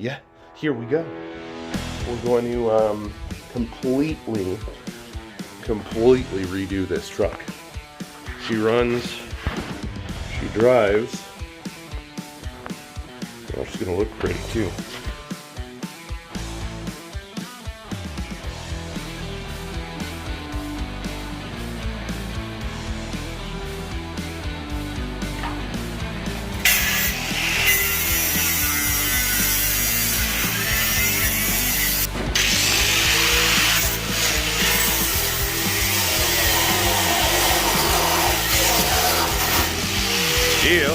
yeah, here we go. We're going to completely redo this truck. She runs, she drives. Well, she's gonna look pretty too. Yeah.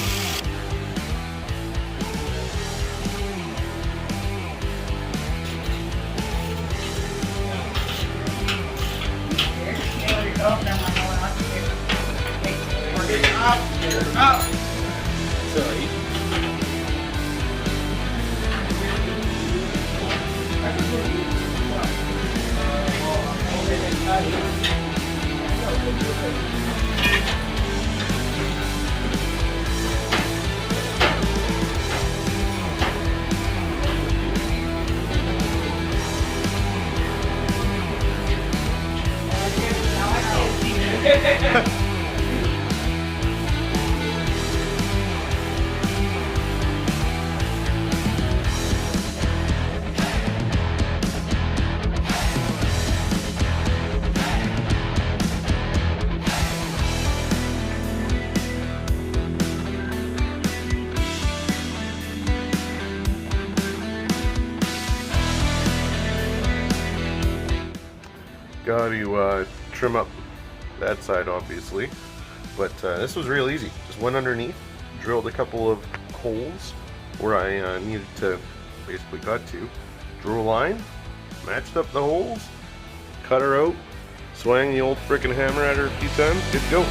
Sorry. Got to trim up that side, obviously, but this was real easy. Just went underneath, drilled a couple of holes where I needed to, basically got to, drew a line, matched up the holes, cut her out, swang the old frickin' hammer at her a few times, good to go.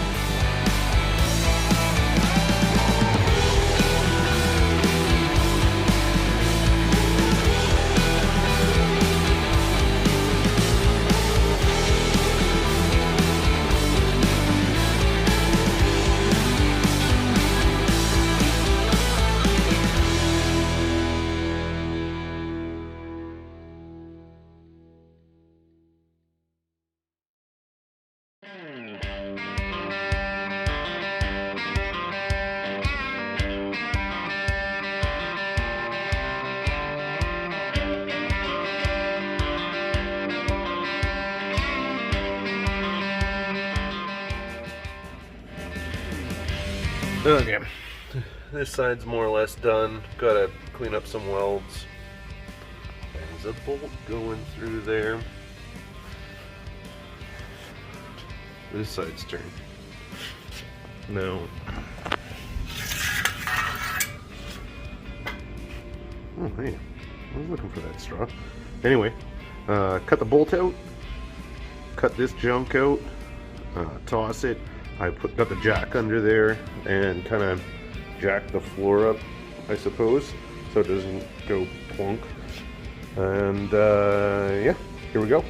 Okay, this side's more or less done. Gotta clean up some welds. There's a bolt going through there. This side's turned. No. Oh, hey. I was looking for that straw. Anyway, cut the bolt out. Cut this junk out. Toss it. I got the jack under there and kind of jack the floor up, I suppose, so it doesn't go plunk. And yeah, here we go.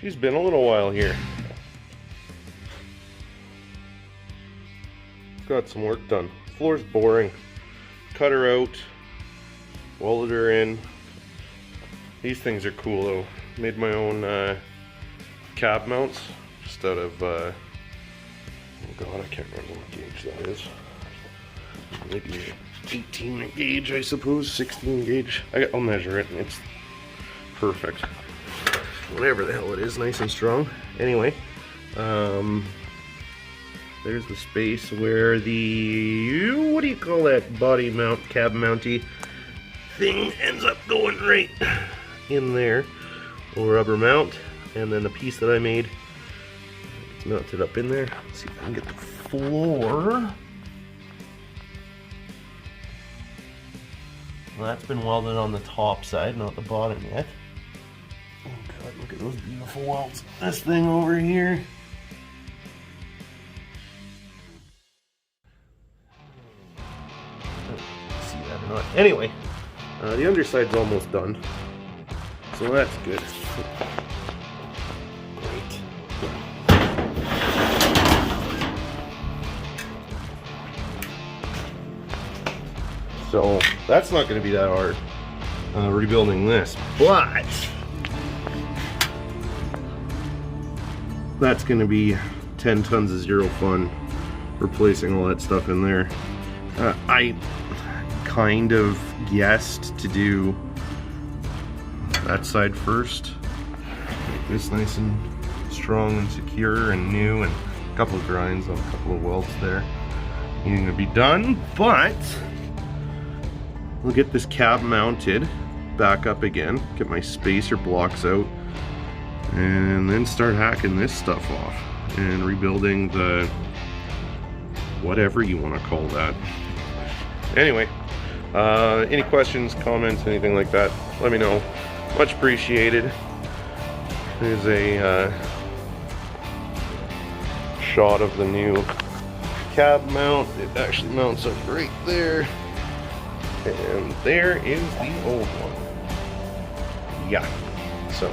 She's been a little while here. Got some work done. Floor's boring. Cut her out. Welded her in. These things are cool though. Made my own cab mounts. Just out of, oh god, I can't remember what gauge that is. Maybe 18 gauge, I suppose. 16 gauge. I'll measure it and it's perfect. Whatever the hell it is, nice and strong. Anyway, there's the space where the, what do you call that body mount, cab mounty thing ends up going right in there. Little rubber mount, and then the piece that I made, it's mounted up in there. Let's see if I can get the floor. Well, that's been welded on the top side, not the bottom yet. Oh god, look at those beautiful welds. This thing over here. Anyway, the underside's almost done, so that's good. Great. So that's not going to be that hard, rebuilding this, but that's going to be 10 tons of zero fun replacing all that stuff in there. I kind of guessed to do that side first, make this nice and strong and secure and new, and a couple of grinds on a couple of welds there needing to be done, but we'll get this cab mounted back up again, get my spacer blocks out, and then start hacking this stuff off and rebuilding the whatever you want to call that. Anyway, any questions, comments, anything like that, let me know. Much appreciated. Here's a shot of the new cab mount. It actually mounts up right there. And there is the old one. Yeah, so.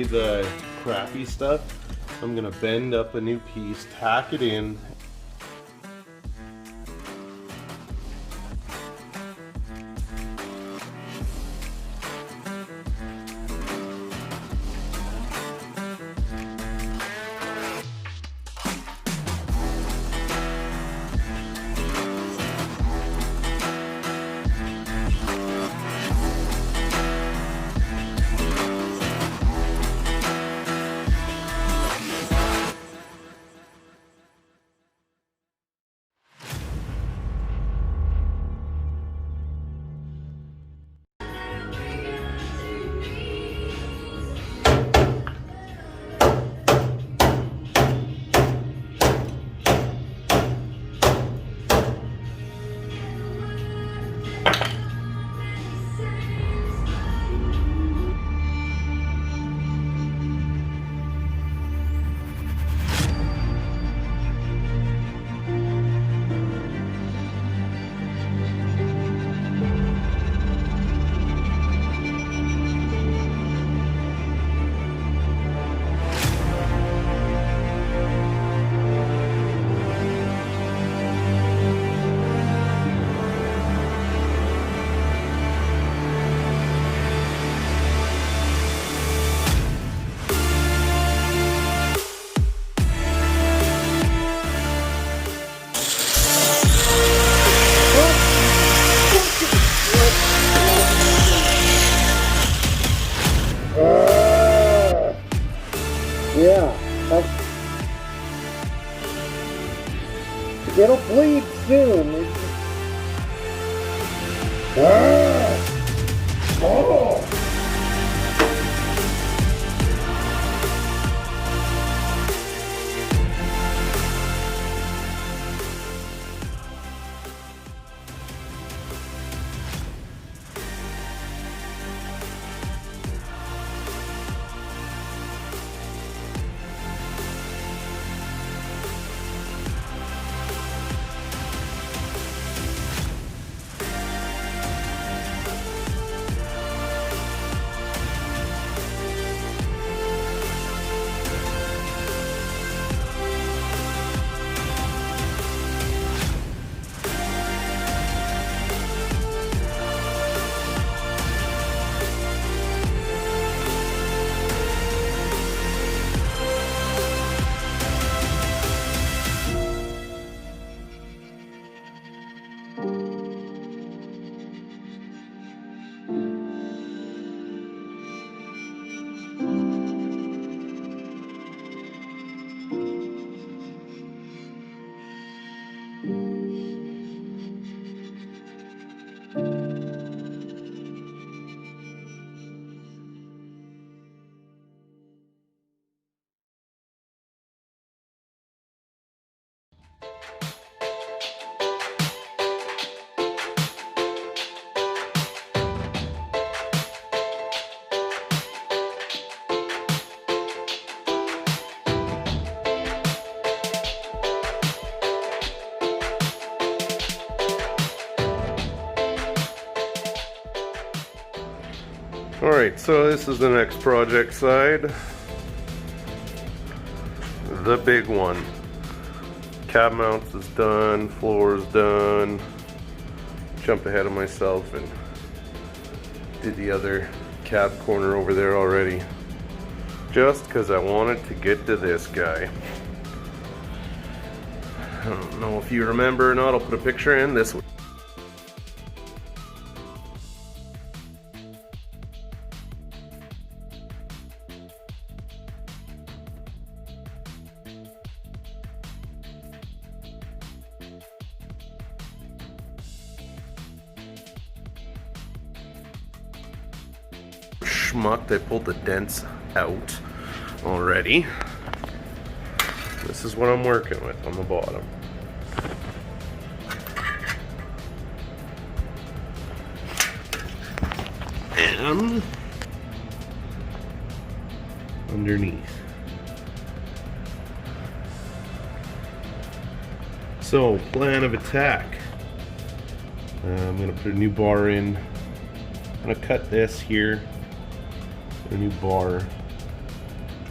The crappy stuff, I'm gonna bend up a new piece, tack it in. It'll bleed soon. Alright, so this is the next project side. The big one. Cab mounts is done, floor is done. Jumped ahead of myself and did the other cab corner over there already. Just because I wanted to get to this guy. I don't know if you remember or not, I'll put a picture in this one. Schmucked, I pulled the dents out already. This is what I'm working with on the bottom. And underneath. So, plan of attack. I'm going to put a new bar in. I'm going to cut this here. A new bar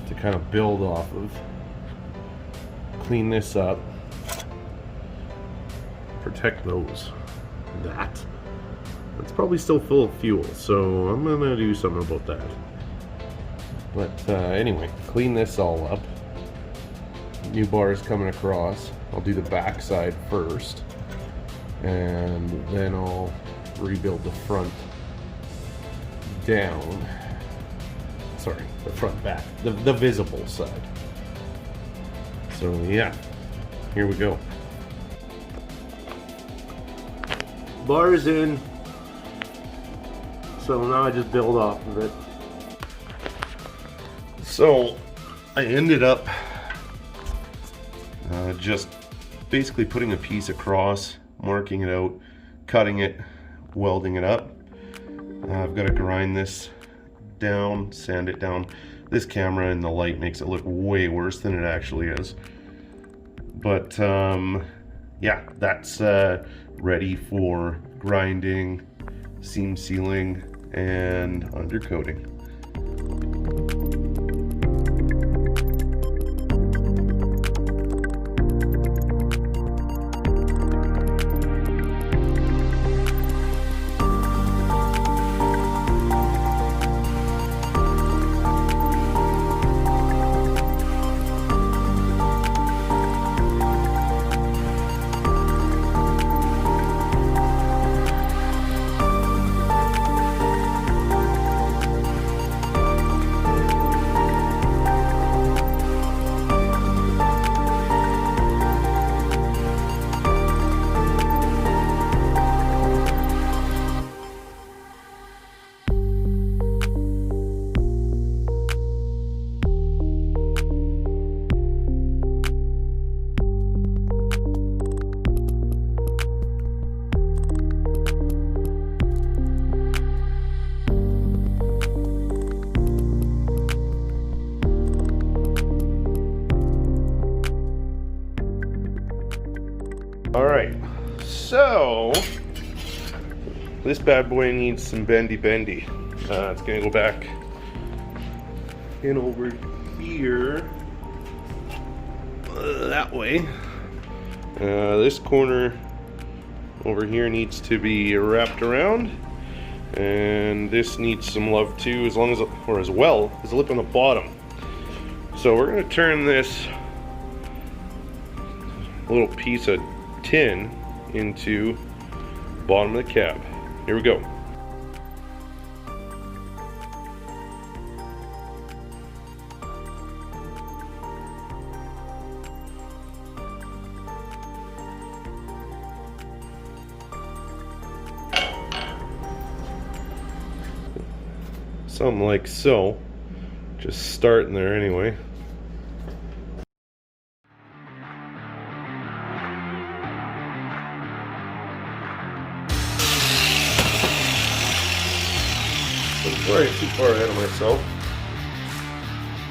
to kind of build off of. Clean this up. Protect those. That's probably still full of fuel, so I'm gonna do something about that. But anyway, clean this all up. New bar is coming across. I'll do the back side first, and then I'll rebuild the front down. Sorry, the front back, the visible side. So yeah, here we go. Bar's in. So now I just build off of it. So I ended up just basically putting a piece across, marking it out, cutting it, welding it up. I've got to grind this down, sand it down. This camera and the light makes it look way worse than it actually is. But yeah, that's ready for grinding, seam sealing, and undercoating. Alright, so this bad boy needs some bendy. It's gonna go back in over here, that way. This corner over here needs to be wrapped around, and this needs some love too, as well as a lip on the bottom. So we're gonna turn this little piece of tin into the bottom of the cab. Here we go. Something like so. Just starting there anyway. So before I get too far ahead of myself,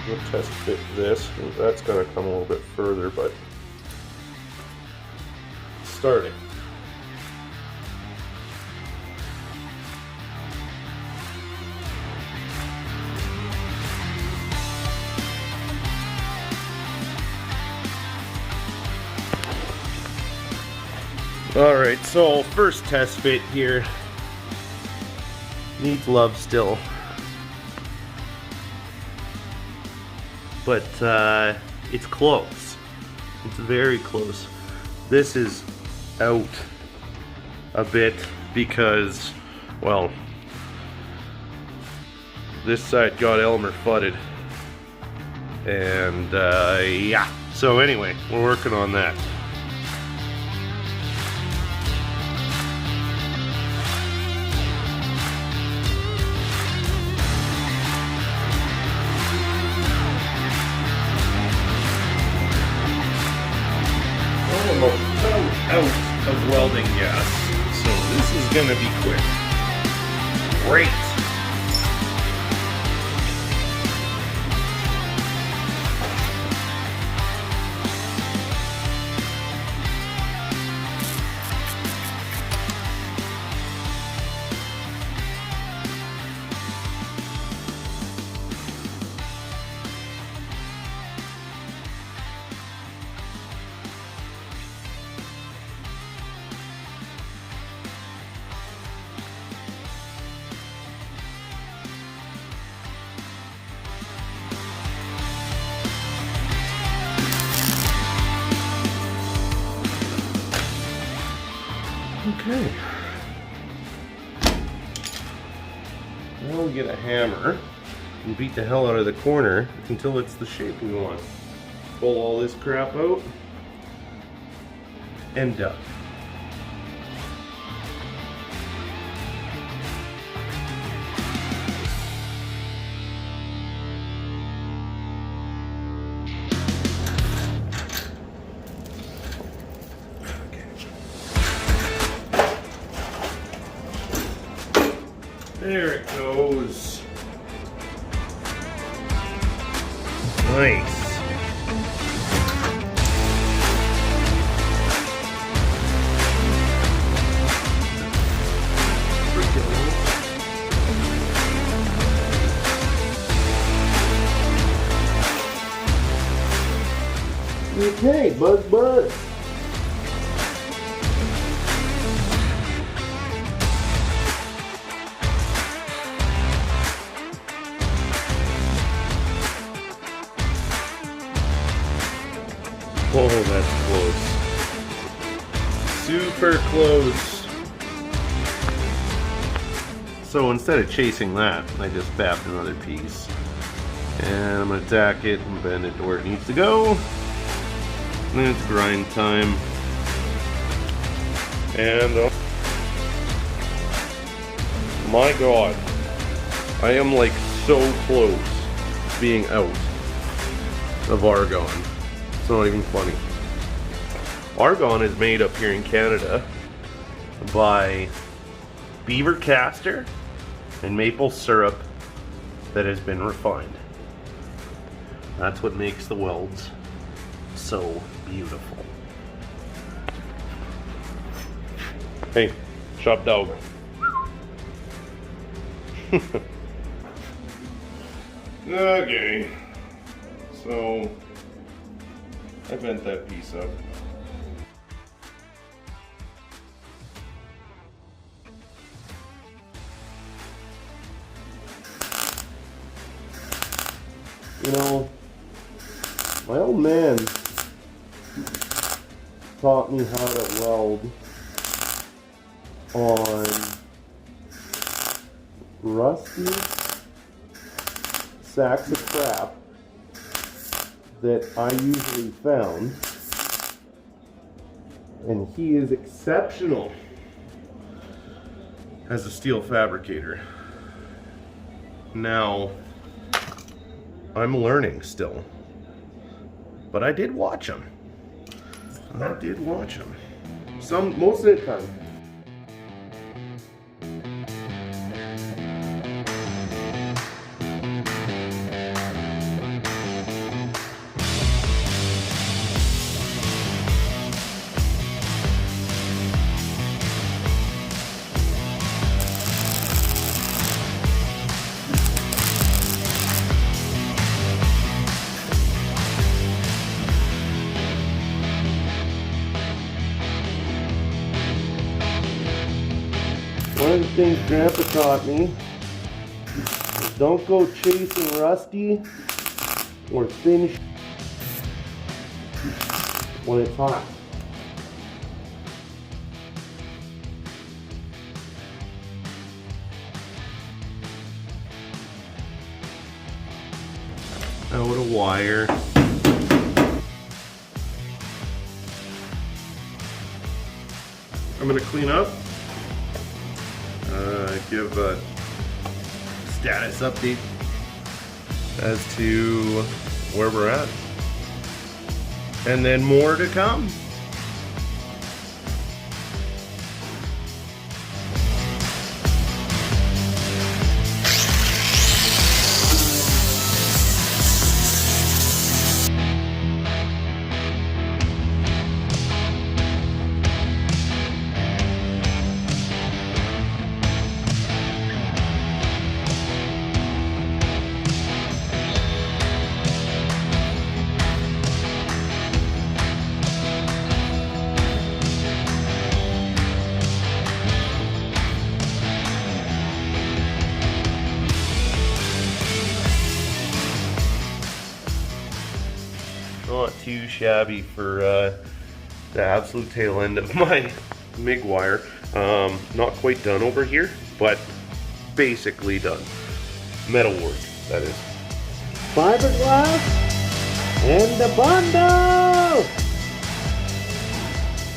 we'll test fit this. That's going to come a little bit further, but starting. Alright, so first test fit here. Needs love still. But it's close. It's very close. This is out a bit because, well, this side got Elmer fudded. And yeah. So anyway, we're working on that. Out of welding gas, so this is gonna be quick. Great. Okay. Now we get a hammer and beat the hell out of the corner until it's the shape we want. Pull all this crap out and done. There it goes. Nice. Okay, buzz. Oh, that's close. Super close. So instead of chasing that, I just fabbed another piece. And I'm going to tack it and bend it to where it needs to go. And then it's grind time. And my God, I am like so close to being out of argon. It's not even funny. Argon is made up here in Canada by beaver castor and maple syrup that has been refined. That's what makes the welds so beautiful. Hey, shop dog. Okay, so I bent that piece up. You know, my old man taught me how to weld on rusty sacks of crap that I usually found, and he is exceptional as a steel fabricator. Now, I'm learning still, but I did watch him. Most of the time. One of the things Grandpa taught me is don't go chasing rusty or thin when it's hot. Out of wire. I'm going to clean up. Give a status update as to where we're at, and then more to come. Not too shabby for the absolute tail end of my MIG wire. Not quite done over here, but basically done. Metal work, that is. Fiberglass and the bundle!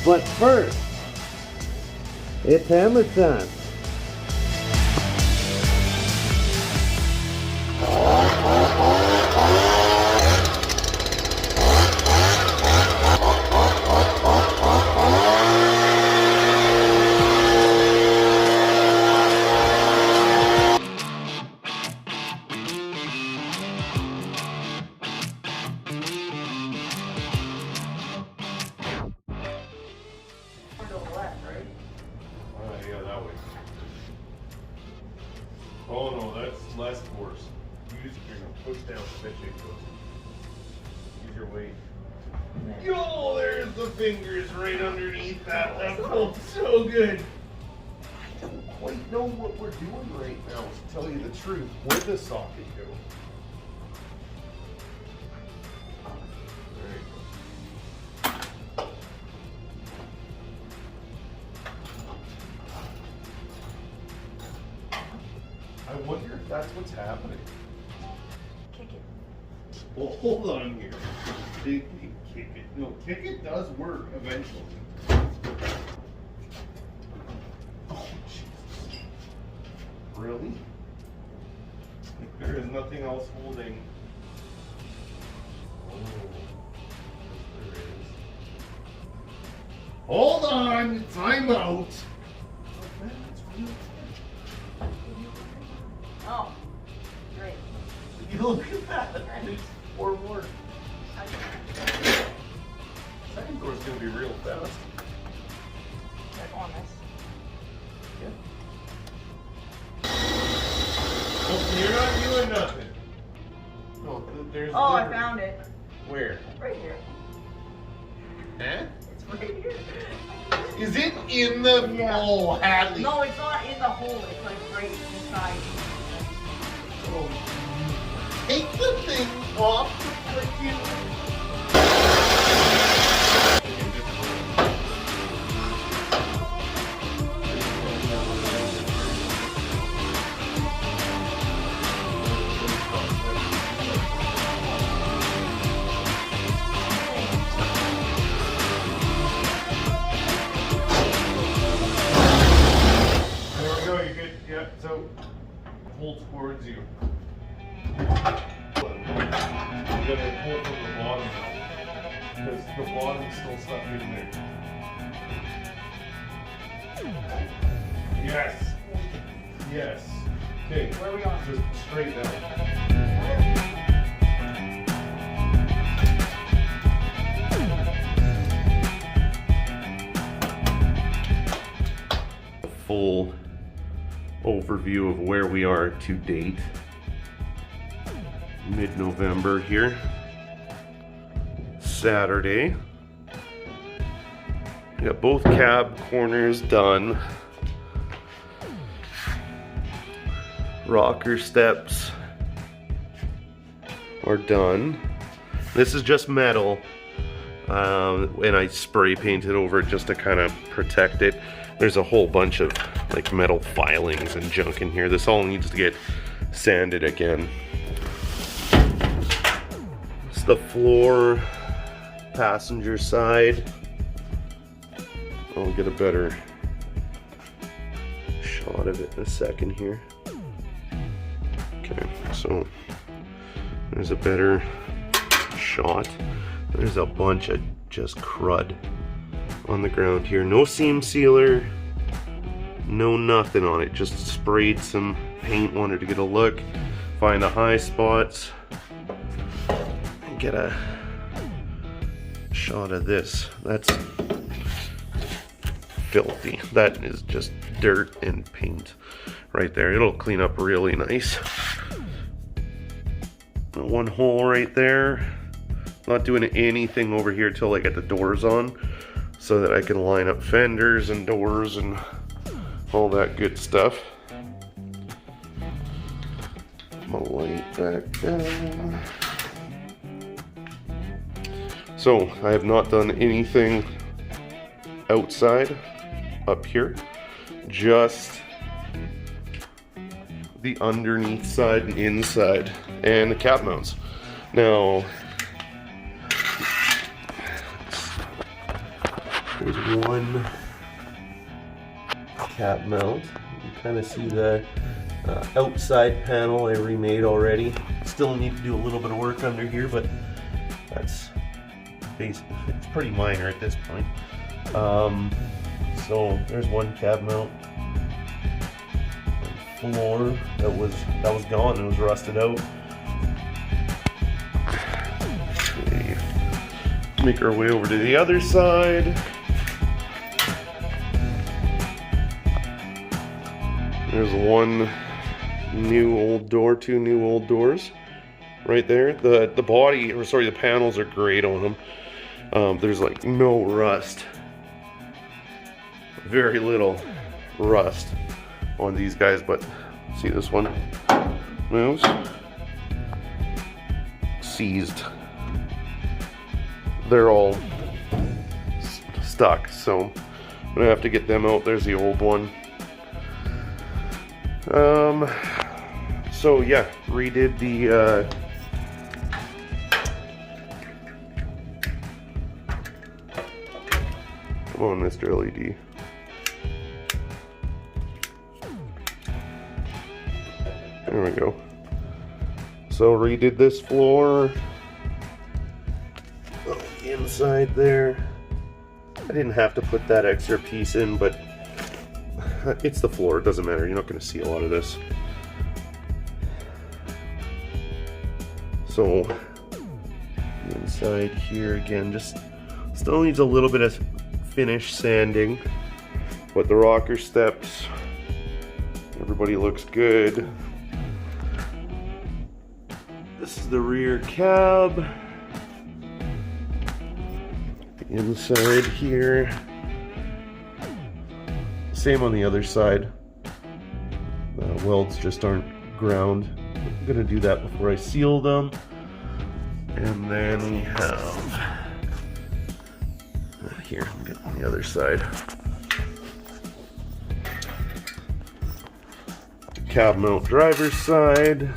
But first, it's hammer time. Yeah, that way. Oh no, that's less force. Use your push down fishing goes. Use your weight. Yo, there's the fingers right underneath that. That felt so good. I don't quite know what we're doing right now, to tell you the truth. Where'd the socket go? I wonder if that's what's happening. Kick it. Well, hold on here. Kick it. No, kick it does work eventually. Oh, Jesus. Really? Like there is nothing else holding. Oh, there is. Hold on! Time out! Oh, great. You look at that. There's 4 more. Second course is going to be real fast. They're on this. or nothing? Oh, there's. Oh, I found it. Where? Right here. Huh? It's right here. Is it in the? Yeah. Oh, Hadley. No, it's not in the hole. It's like right inside. Oh. Take the thing off the freaking. So, hold towards you. You gotta pull from the bottom because the bottom's still stuck in there. Yes. Yes. Okay. Where are we on? Just straight down. Full overview of where we are to date. Mid-November here. Saturday. We got both cab corners done. Rocker steps are done. This is just metal. And I spray painted over it just to kind of protect it. There's a whole bunch of like metal filings and junk in here. This all needs to get sanded again. It's the floor, passenger side. I'll get a better shot of it in a second here. Okay, so there's a better shot. There's a bunch of just crud on the ground here. No seam sealer, no nothing on it. Just sprayed some paint, wanted to get a look, find the high spots, and get a shot of this. That's filthy. That is just dirt and paint right there. It'll clean up really nice. One hole right there. Not doing anything over here till I get the doors on, so that I can line up fenders and doors and all that good stuff. My light back down. So I have not done anything outside up here, just the underneath side and inside and the cap mounts. Now there's one cap mount. You can kind of see the outside panel I remade already. Still need to do a little bit of work under here, but that's basically, it's pretty minor at this point. So there's one cab mount. And floor that was gone. It was rusted out. Okay. Make our way over to the other side. There's one new old door, two new old doors right there. The body, or sorry, the panels are great on them. There's like no rust. Very little rust on these guys, but see this one moves. Seized. They're all stuck, so I'm gonna have to get them out. There's the old one. So yeah, redid the come on, Mr. LED. There we go. So redid this floor. Oh, inside there. I didn't have to put that extra piece in, but it's the floor, it doesn't matter. You're not going to see a lot of this. So inside here again, just still needs a little bit of finish sanding, but the rocker steps, everybody looks good. This is the rear cab. The inside here. Same on the other side. Welds just aren't ground. I'm gonna do that before I seal them. And then we have here, I'll get on the other side. Cab mount driver's side.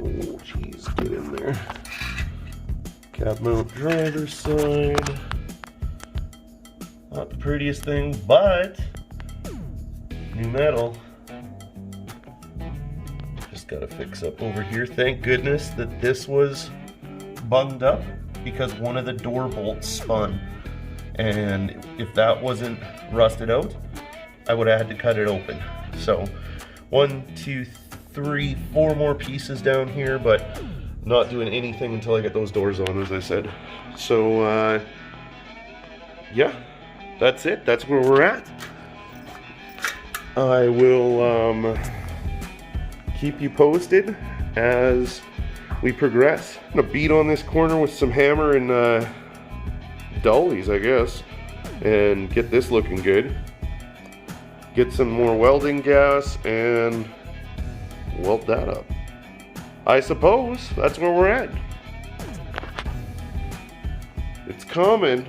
Oh geez, get in there. Cab mount driver's side. Not the prettiest thing, but new metal. Just gotta fix up over here. Thank goodness that this was bunged up because one of the door bolts spun. And if that wasn't rusted out, I would have had to cut it open. So 1, 2, 3, 4 more pieces down here, but not doing anything until I get those doors on, as I said. So yeah, that's it. That's where we're at. I will keep you posted as we progress. I'm gonna beat on this corner with some hammer and dollies, I guess, and get this looking good. Get some more welding gas and weld that up. I suppose that's where we're at. It's coming.